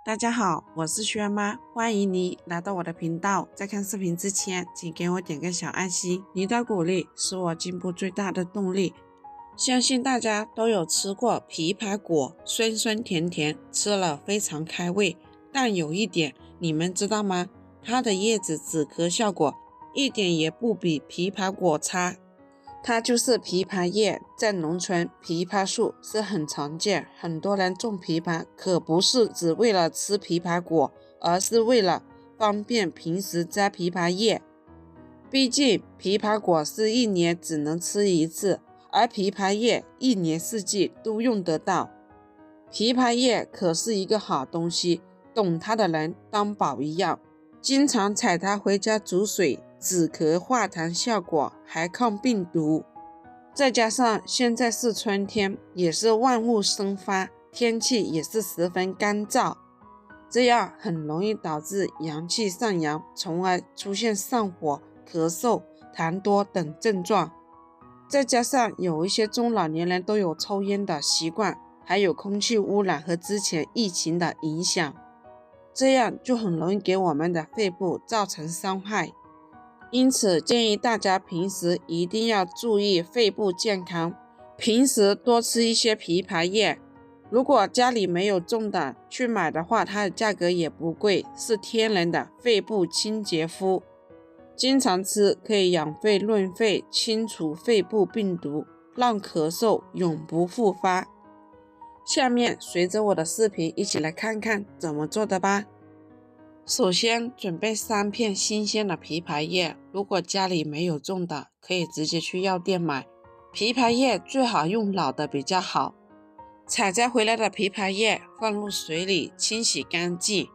大家好，我是轩妈，欢迎你来到我的频道。在看视频之前，请给我点个小爱心，你的鼓励是我进步最大的动力。相信大家都有吃过枇杷果，酸酸甜甜，吃了非常开胃。但有一点，你们知道吗？它的叶子止咳效果一点也不比枇杷果差。它就是枇杷叶，在农村枇杷树是很常见，很多人种枇杷可不是只为了吃枇杷果，而是为了方便平时摘枇杷叶。毕竟枇杷果是一年只能吃一次，而枇杷叶一年四季都用得到。枇杷叶可是一个好东西，懂它的人当宝一样，经常采它回家煮水，止咳化痰效果还抗病毒。再加上现在是春天，也是万物生发，天气也是十分干燥，这样很容易导致阳气上扬，从而出现上火、咳嗽、痰多等症状。再加上有一些中老年人都有抽烟的习惯，还有空气污染和之前疫情的影响，这样就很容易给我们的肺部造成伤害。因此建议大家平时一定要注意肺部健康，平时多吃一些枇杷叶。如果家里没有种的，去买的话，它的价格也不贵，是天然的肺部清洁肤。经常吃可以养肺润肺，清除肺部病毒，让咳嗽永不复发。下面随着我的视频一起来看看怎么做的吧。首先准备3片新鲜的枇杷叶，如果家里没有种的，可以直接去药店买。枇杷叶最好用老的比较好。采摘回来的枇杷叶放入水里清洗干净。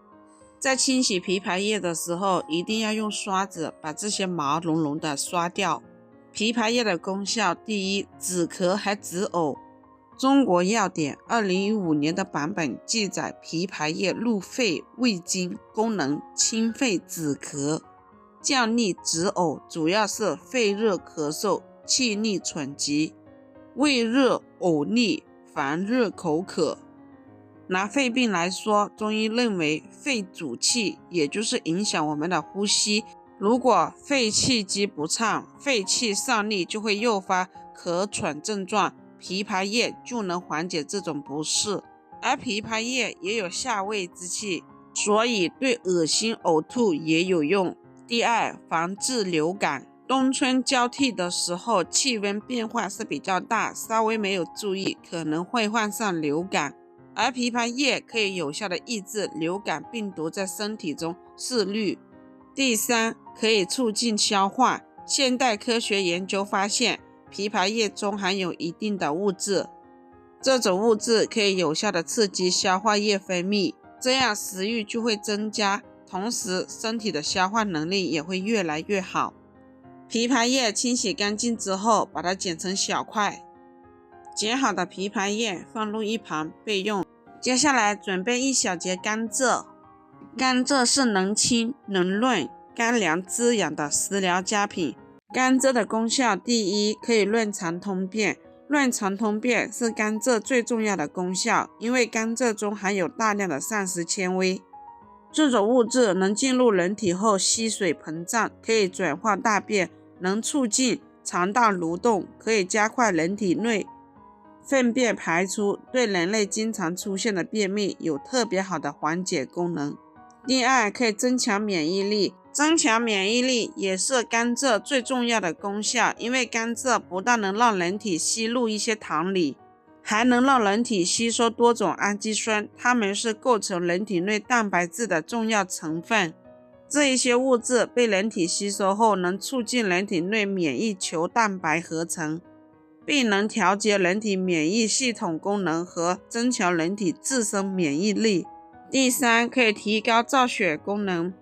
在清洗枇杷叶的时候，一定要用刷子把这些毛茸茸的刷掉。枇杷叶的功效，第一，止咳还止呕。中国药典2015年的版本记载，枇杷叶入肺胃经，功能清肺止咳、降痢止呕，主要是肺热咳嗽、气逆喘急、胃热呕逆、烦热口渴。拿肺病来说，中医认为肺主气，也就是影响我们的呼吸。如果肺气机不畅，肺气上逆，就会诱发咳喘症状，枇杷叶就能缓解这种不适。而枇杷叶也有下胃之气，所以对恶心呕吐也有用。第二，防治流感。冬春交替的时候，气温变化是比较大，稍微没有注意，可能会患上流感。而枇杷叶可以有效的抑制流感病毒在身体中肆虐。第三，可以促进消化。现代科学研究发现，枇杷叶中含有一定的物质，这种物质可以有效的刺激消化液分泌，这样食欲就会增加，同时身体的消化能力也会越来越好。枇杷叶清洗干净之后，把它剪成小块。剪好的枇杷叶放入一旁备用。接下来准备1小节甘蔗。甘蔗是能清能润、甘凉滋养的食疗佳品。甘蔗的功效，第一，可以润肠通便。润肠通便是甘蔗最重要的功效，因为甘蔗中含有大量的膳食纤维，这种物质能进入人体后吸水膨胀，可以转化大便，能促进肠道蠕动，可以加快人体内粪便排出，对人类经常出现的便秘有特别好的缓解功能。第二，可以增强免疫力。增强免疫力也是甘蔗最重要的功效，因为甘蔗不但能让人体吸入一些糖离，还能让人体吸收多种氨基酸，它们是构成人体内蛋白质的重要成分。这一些物质被人体吸收后，能促进人体内免疫球蛋白合成，并能调节人体免疫系统功能和增强人体自身免疫力。第三，可以提高造血功能。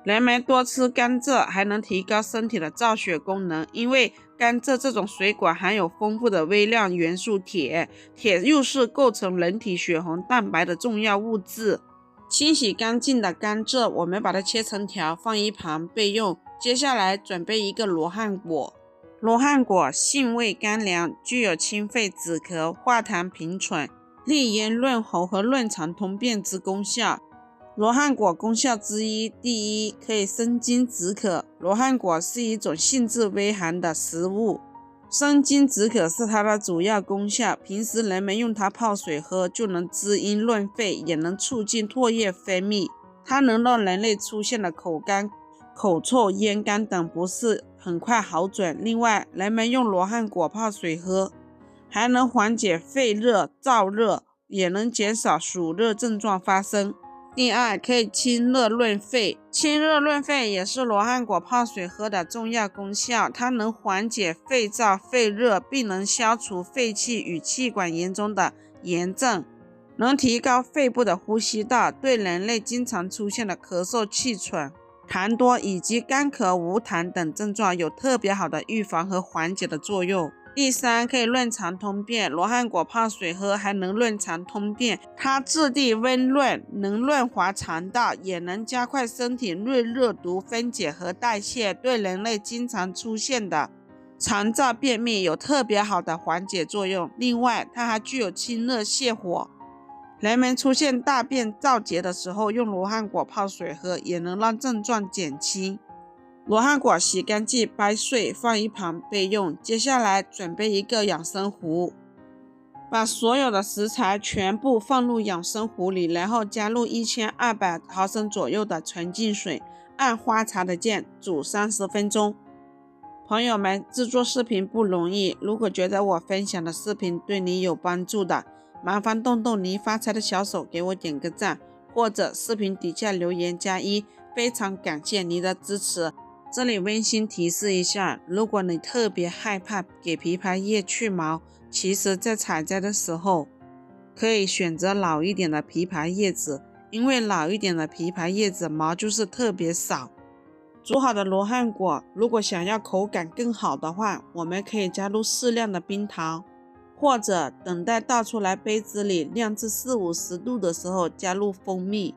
人们多吃甘蔗还能提高身体的造血功能，因为甘蔗这种水果含有丰富的微量元素铁，铁又是构成人体血红蛋白的重要物质。清洗干净的甘蔗，我们把它切成条放一旁备用。接下来准备一个罗汉果。罗汉果性味甘凉，具有清肺止咳、化痰平喘、利咽润喉和润肠通便之功效。罗汉果功效之一，第一，可以生津止渴。罗汉果是一种性质微寒的食物，生津止渴是它的主要功效。平时人们用它泡水喝，就能滋阴润肺，也能促进唾液分泌。它能让人类出现的口干、口臭、咽干等不适很快好转。另外，人们用罗汉果泡水喝，还能缓解肺热、燥热，也能减少暑热症状发生。第二，可以清热润肺。清热润肺也是罗汉果泡水喝的重要功效，它能缓解肺燥、肺热，并能消除肺气与气管炎中的炎症，能提高肺部的呼吸道，对人类经常出现的咳嗽、气喘、痰多以及干咳无痰等症状有特别好的预防和缓解的作用。第三，可以润肠通便。罗汉果泡水喝还能润肠通便，它质地温润，能润滑肠道，也能加快身体内热毒分解和代谢，对人类经常出现的肠燥便秘有特别好的缓解作用。另外，它还具有清热泻火，人们出现大便燥结的时候，用罗汉果泡水喝，也能让症状减轻。罗汉果洗干净掰碎放一旁备用。接下来准备一个养生壶，把所有的食材全部放入养生壶里，然后加入1200毫升左右的纯净水，按花茶的键煮30分钟。朋友们，制作视频不容易，如果觉得我分享的视频对你有帮助的，麻烦动动你发财的小手给我点个赞，或者视频底下留言加1，非常感谢你的支持。这里温馨提示一下，如果你特别害怕给枇杷叶去毛，其实在采摘的时候可以选择老一点的枇杷叶子，因为老一点的枇杷叶子毛就是特别少。煮好的罗汉果，如果想要口感更好的话，我们可以加入适量的冰糖，或者等待倒出来杯子里酿至40-50度的时候加入蜂蜜。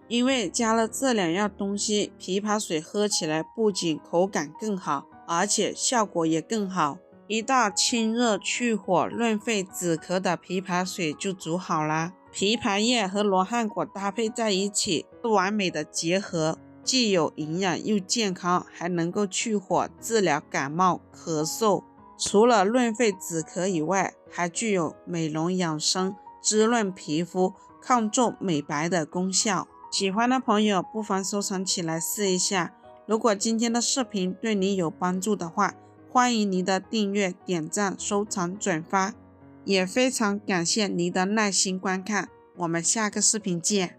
因为加了这2样东西，枇杷水喝起来不仅口感更好，而且效果也更好。一道清热去火、润肺止咳的枇杷水就煮好啦。枇杷叶和罗汉果搭配在一起，是完美的结合，既有营养又健康，还能够去火、治疗感冒、咳嗽。除了润肺止咳以外，还具有美容养生、滋润皮肤、抗皱美白的功效。喜欢的朋友不妨收藏起来试一下。如果今天的视频对你有帮助的话，欢迎您的订阅、点赞、收藏、转发，也非常感谢您的耐心观看。我们下个视频见。